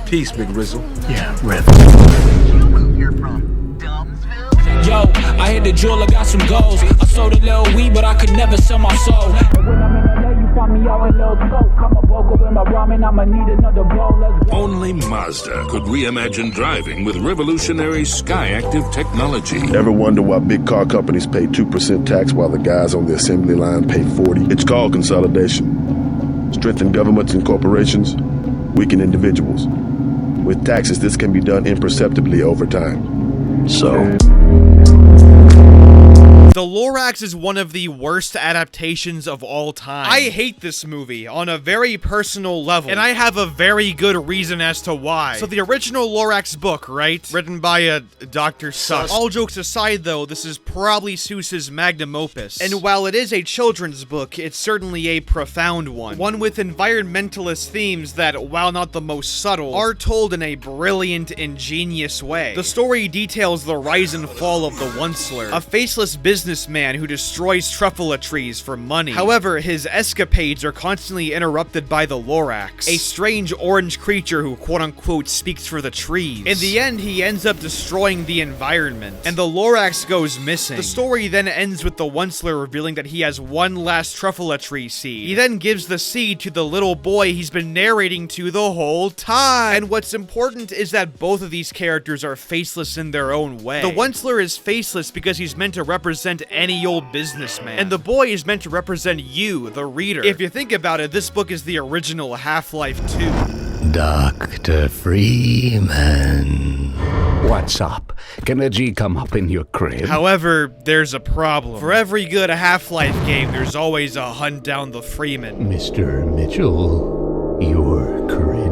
Peace, Big Rizzle. Yeah, Riv. You move here from Dumbsville? Yo, I hit the jeweler, got some goals. I sold a little weed, but I could never sell my soul. And when I'm in LA, you find me out in Lil Coke. I'm a vocal with my ramen, I'ma need another bowl. Let's go. Only Mazda could reimagine driving with revolutionary Skyactiv technology. Ever wonder why big car companies pay 2% tax while the guys on the assembly line pay 40%? It's called consolidation. Strengthen governments and corporations, weaken individuals. With taxes, this can be done imperceptibly over time. So... The Lorax is one of the worst adaptations of all time. I hate this movie on a very personal level, and I have a very good reason as to why. So the original Lorax book, right? Written by a Dr. Sus. All jokes aside though, this is probably Seuss's magnum opus. And while it is a children's book, it's certainly a profound one. One with environmentalist themes that, while not the most subtle, are told in a brilliant, ingenious way. The story details the rise and fall of the Onceler, a faceless businessman who destroys truffula trees for money. However, his escapades are constantly interrupted by the Lorax, a strange orange creature who quote-unquote speaks for the trees. In the end, he ends up destroying the environment, and the Lorax goes missing. The story then ends with the Onceler revealing that he has one last truffula tree seed. He then gives the seed to the little boy he's been narrating to the whole time. And what's important is that both of these characters are faceless in their own way. The Onceler is faceless because he's meant to represent any old businessman, and the boy is meant to represent you, the reader. If you think about it, this book is the original Half-Life 2. Dr. Freeman. What's up? Can a G come up in your crib? However, there's a problem. For every good Half-Life game, there's always a hunt down the Freeman. Mr. Mitchell, you're cringe.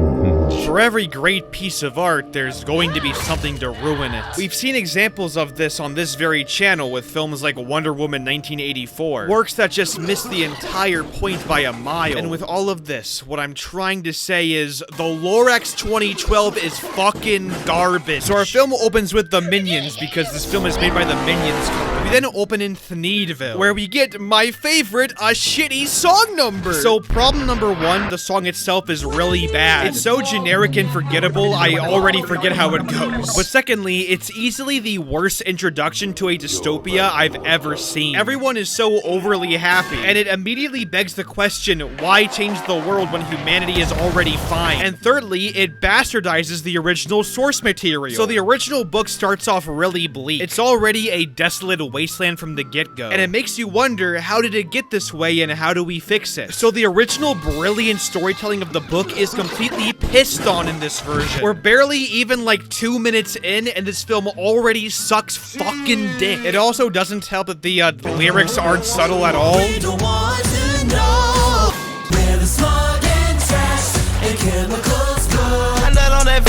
For every great piece of art, there's going to be something to ruin it. We've seen examples of this on this very channel with films like Wonder Woman 1984, works that just miss the entire point by a mile. And with all of this, what I'm trying to say is, the Lorax 2012 is fucking garbage. So our film opens with the Minions, because this film is made by the Minions company. We then open in Thneedville, where we get my favorite, a shitty song number. So problem number one, the song itself is really bad. It's so generic and forgettable, I already forget how it goes. But secondly, it's easily the worst introduction to a dystopia I've ever seen. Everyone is so overly happy, and it immediately begs the question, why change the world when humanity is already fine? And thirdly, it bastardizes the original source material. So the original book starts off really bleak. It's already a desolate wasteland from the get-go, and it makes you wonder, how did it get this way and how do we fix it? So the original brilliant storytelling of the book is completely pissed on in this version. We're barely even like 2 minutes in, and this film already sucks fucking dick. It also doesn't help that the lyrics aren't subtle at all. We don't want to know where the smog and trash and chemicals go.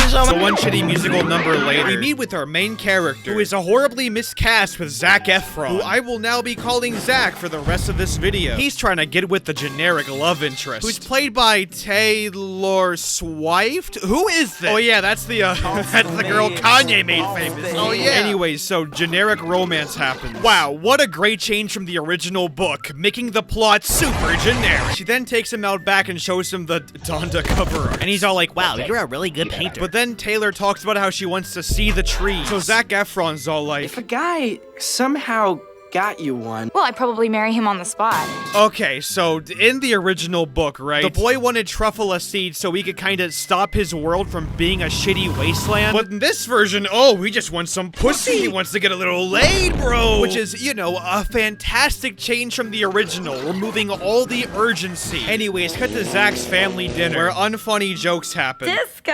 So one shitty musical number later, we meet with our main character, who is a horribly miscast with Zac Efron, who I will now be calling Zac for the rest of this video. He's trying to get with the generic love interest, who's played by Taylor Swift. Who is this? Oh yeah, that's the that's the girl Kanye made famous. Oh yeah. Anyways, so generic romance happens. Wow, what a great change from the original book, making the plot super generic. She then takes him out back and shows him the Donda cover art, and he's all like, "Wow, you're a really good painter." But then Taylor talks about how she wants to see the tree. So Zac Efron's all like, if a guy somehow got you one. Well, I'd probably marry him on the spot. Okay, so in the original book, right, the boy wanted truffula seeds so he could kind of stop his world from being a shitty wasteland. But in this version, oh, he just wants some pussy. He wants to get a little laid, bro. Which is, you know, a fantastic change from the original, removing all the urgency. Anyways, cut to Zac's family dinner, where unfunny jokes happen. Disco!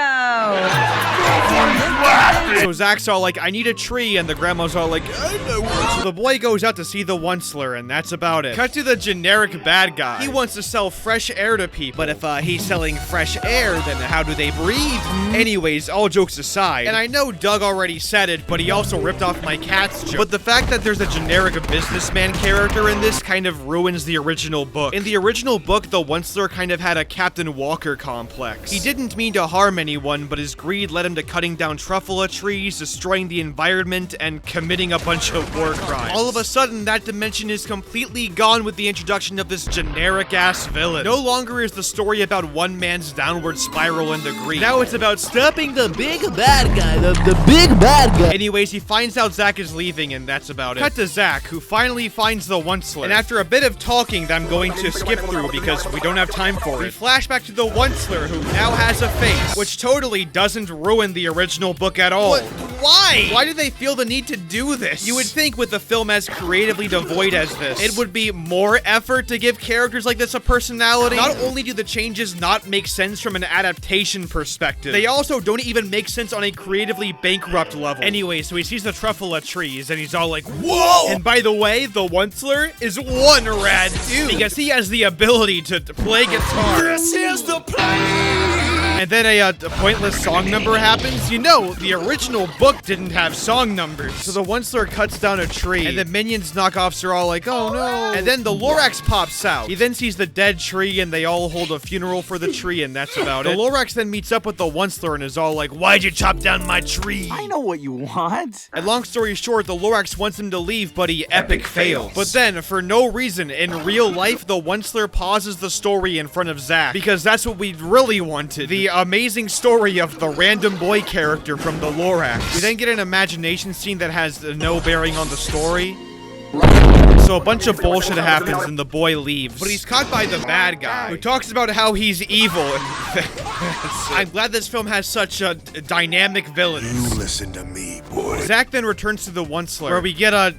So Zac's all like, I need a tree, and the grandma's all like, I know. So the boy goes out to see the Onceler, and that's about it. Cut to the generic bad guy. He wants to sell fresh air to people, but if he's selling fresh air, then how do they breathe? Anyways, all jokes aside, and I know Doug already said it, but he also ripped off my cat's joke. But the fact that there's a generic businessman character in this kind of ruins the original book. In the original book, the Onceler kind of had a Captain Walker complex. He didn't mean to harm anyone, but his greed led him to cutting down truffula trees trees, destroying the environment, and committing a bunch of war crimes. All of a sudden, that dimension is completely gone with the introduction of this generic-ass villain. No longer is the story about one man's downward spiral into greed. Now it's about stopping the big bad guy, the big bad guy. Anyways, he finds out Zack is leaving, and that's about it. Cut to Zack, who finally finds the Onceler. And after a bit of talking that I'm going to skip through because we don't have time for it, we flash back to the Onceler, who now has a face, which totally doesn't ruin the original book at all. What? Why? Why do they feel the need to do this? You would think with the film as creatively devoid as this, it would be more effort to give characters like this a personality. Not only do the changes not make sense from an adaptation perspective, they also don't even make sense on a creatively bankrupt level. Anyway, so he sees the truffle trees and he's all like, whoa! And by the way, the Onceler is one rad dude because he has the ability to play guitar. This is the play. And then a pointless song number happens. You know, the original book didn't have song numbers. So the Onceler cuts down a tree, and the minions knockoffs are all like, oh no. And then the Lorax pops out. He then sees the dead tree, and they all hold a funeral for the tree, and that's about it. The Lorax then meets up with the Onceler and is all like, why'd you chop down my tree? I know what you want. And long story short, the Lorax wants him to leave, but he epic fails. But then, for no reason, in real life, the Onceler pauses the story in front of Zack, because that's what we really wanted. The amazing story of the random boy character from the Lorax. We then get an imagination scene that has no bearing on the story. So a bunch of bullshit happens and the boy leaves. But he's caught by the bad guy, who talks about how he's evil. I'm glad this film has such a dynamic villain. You listen to me, boy. Zack then returns to the Onceler, where we get a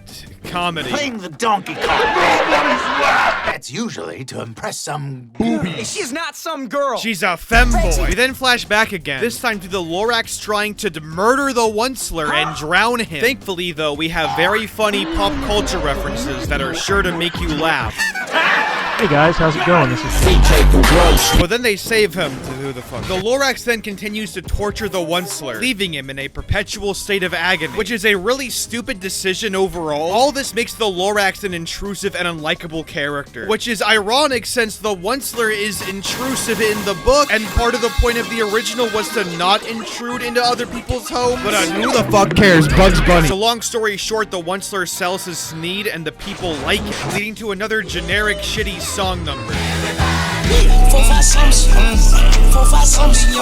comedy. Playing the donkey card. That's usually to impress some boobies. She's not some girl. She's a femboy. We then flash back again, this time to the Lorax trying to murder the Onceler and drown him. Thankfully, though, we have very funny pop culture references that are sure to make you laugh. Hey guys, how's it going? This is CJ. But then they save him to who the fuck. The Lorax then continues to torture the Onceler, leaving him in a perpetual state of agony, which is a really stupid decision overall. All this makes the Lorax an intrusive and unlikable character, which is ironic since the Onceler is intrusive in the book, and part of the point of the original was to not intrude into other people's homes. But who the fuck cares? Bugs Bunny. So long story short, the Onceler sells his Sneed and the people like it, leading to another generic shitty song number.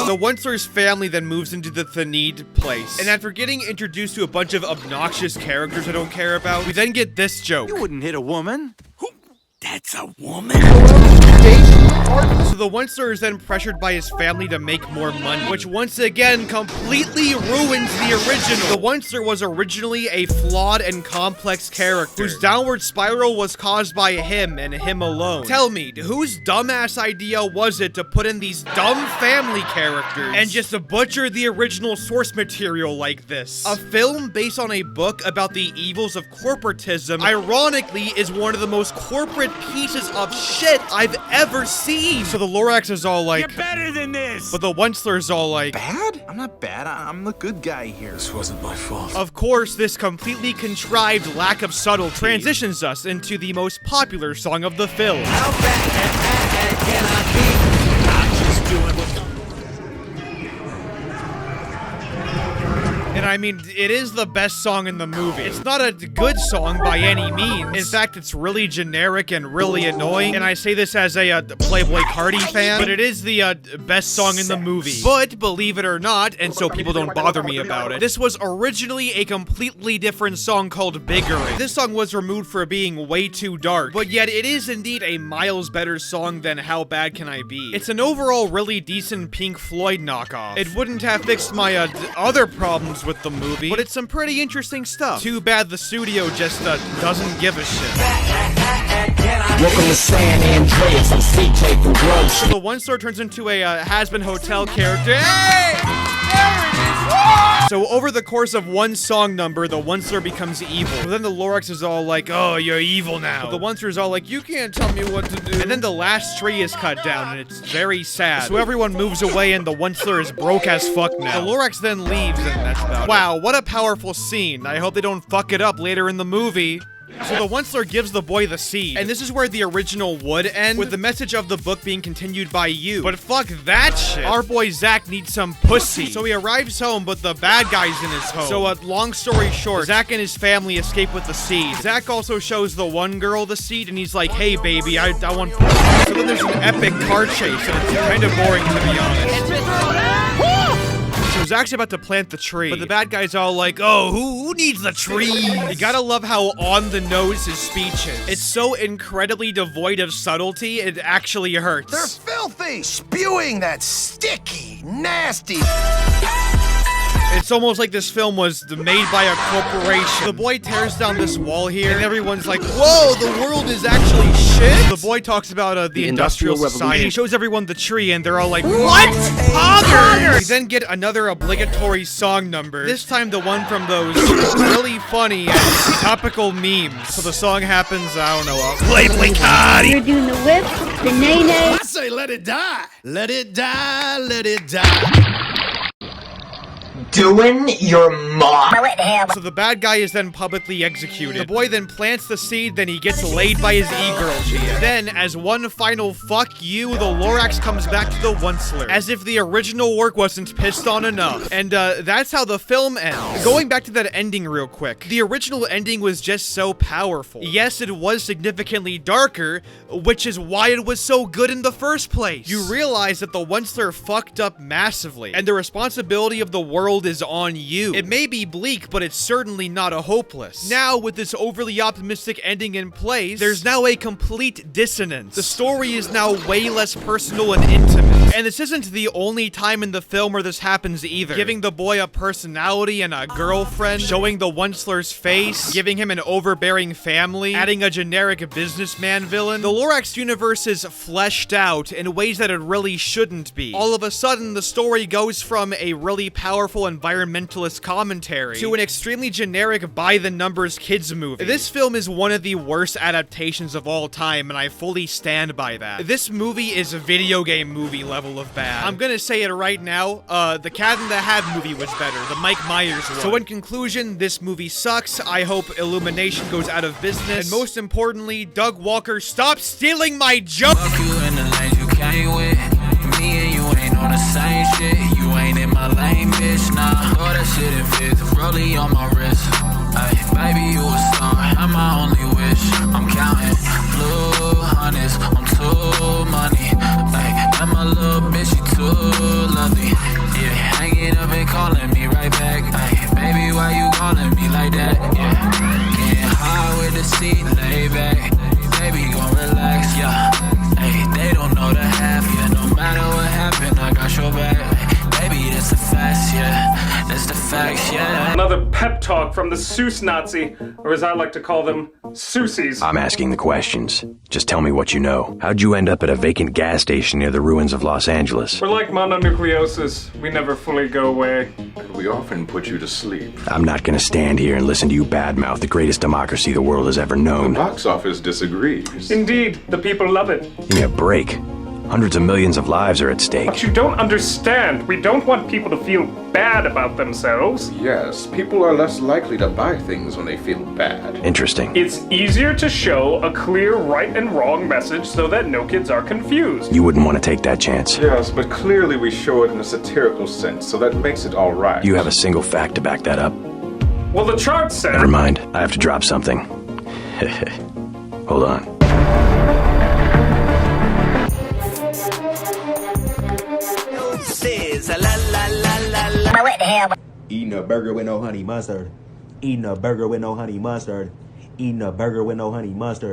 The Onceler's family then moves into the Thaneed place, and after getting introduced to a bunch of obnoxious characters I don't care about, we then get this joke. You wouldn't hit a woman. That's a woman. So the Onceler is then pressured by his family to make more money, which once again completely ruins the original. The Onceler was originally a flawed and complex character, whose downward spiral was caused by him and him alone. Tell me, whose dumbass idea was it to put in these dumb family characters and just to butcher the original source material like this? A film based on a book about the evils of corporatism, ironically, is one of the most corporate pieces of shit I've ever seen. So the Lorax is all like, You're better than this. but the Onceler is all like, Bad? I'm not bad. I'm the good guy here. This wasn't my fault. Of course, this completely contrived lack of subtlety transitions us into the most popular song of the film. How bad can I be? I'm just doing what. And I mean, it is the best song in the movie. It's not a good song by any means. In fact, it's really generic and really annoying. And I say this as a Playboy Cardi fan, but it is the best song in the movie. But believe it or not, and so people don't bother me about it, this was originally a completely different song called Biggering. This song was removed for being way too dark, but yet it is indeed a miles better song than How Bad Can I Be. It's an overall really decent Pink Floyd knockoff. It wouldn't have fixed my other problems with the movie, but it's some pretty interesting stuff. Too bad the studio just doesn't give a shit. Welcome to San Andreas. I'm CJ from Drugs. So the Onceler turns into a has-been hotel character. Hey! There it is! Woo! So over the course of one song number, the Onceler becomes evil. But then the Lorax is all like, oh, you're evil now. But the Onceler is all like, you can't tell me what to do. And then the last tree is cut down, and it's very sad. So everyone moves away, and the Onceler is broke as fuck now. The Lorax then leaves, and that's about it. Wow, what a powerful scene. I hope they don't fuck it up later in the movie. So the Onceler gives the boy the seed, and this is where the original would end, with the message of the book being continued by you. But fuck that shit. Our boy Zach needs some pussy. So he arrives home, but the bad guy's in his home. So long story short, Zach and his family escape with the seed. Zach also shows the one girl the seed, and he's like, hey baby, I want pussy. So then there's an epic car chase, and it's kind of boring to be honest. So Zach's about to plant the tree, but the bad guy's all like, oh, who needs the tree? You gotta love how on the nose his speech is. It's so incredibly devoid of subtlety, it actually hurts. They're filthy, spewing that sticky, nasty. It's almost like this film was made by a corporation. The boy tears down this wall here, and everyone's like, whoa, the world is actually shit. The boy talks about the industrial society. He shows everyone the tree, and they're all like, what? Poggers! We then get another obligatory song number. This time the one from those really funny and topical memes. So the song happens, I don't know, play Cardi. You're doing the whip, the nay-nay. I say let it die. Let it die, let it die. Doing your mom. So the bad guy is then publicly executed. The boy then plants the seed, then he gets laid by his e-girl Gia. Then, as one final fuck you, the Lorax comes back to the Onceler, as if the original work wasn't pissed on enough. And that's how the film ends. Going back to that ending real quick, the original ending was just so powerful. Yes, it was significantly darker, which is why it was so good in the first place. You realize that the Onceler fucked up massively, and the responsibility of the world is on you. It may be bleak, but it's certainly not a hopeless. Now, with this overly optimistic ending in place, there's now a complete dissonance. The story is now way less personal and intimate. And this isn't the only time in the film where this happens either. Giving the boy a personality and a girlfriend, showing the Onceler's face, giving him an overbearing family, adding a generic businessman villain. The Lorax universe is fleshed out in ways that it really shouldn't be. All of a sudden, the story goes from a really powerful environmentalist commentary to an extremely generic by-the-numbers kids movie. This film is one of the worst adaptations of all time, and I fully stand by that. This movie is a video game movie level of bad. I'm gonna say it right now, the Cat in the Hat movie was better, the Mike Myers one. So in conclusion, this movie sucks. I hope Illumination goes out of business, and most importantly, Doug Walker, stop stealing my joke! Me and you ain't on the same shit. You ain't in my lane, bitch. Nah, all that shit in fifth, rollie on my wrist. Ay, baby, you a star, I'm my only wish. I'm counting blue hundreds on too money. Ay, and my little bitch, she too lovely. Yeah, hanging up and calling me right back. Ay, baby, why you calling me like that? Yeah, getting high with the seat, lay back. Baby, gon' relax, yeah. Hey, they don't know the half, yeah. No matter what happened, I got your back. Baby, that's the facts, yeah. That's the facts, yeah. Another pep talk from the Seuss Nazi, or as I like to call them, Seussies. I'm asking the questions. Just tell me what you know. How'd you end up at a vacant gas station near the ruins of Los Angeles? We're like mononucleosis. We never fully go away. And we often put you to sleep. I'm not gonna stand here and listen to you badmouth the greatest democracy the world has ever known. The box office disagrees. Indeed, the people love it. Give me a break. Hundreds of millions of lives are at stake. But you don't understand. We don't want people to feel bad about themselves. Yes, people are less likely to buy things when they feel bad. Interesting. It's easier to show a clear right and wrong message so that no kids are confused. You wouldn't want to take that chance. Yes, but clearly we show it in a satirical sense, so that makes it all right. You have a single fact to back that up? Well, the chart said... Never mind. I have to drop something. Hold on. Eating a burger with no honey mustard. Eating a burger with no honey mustard. Eating a burger with no honey mustard.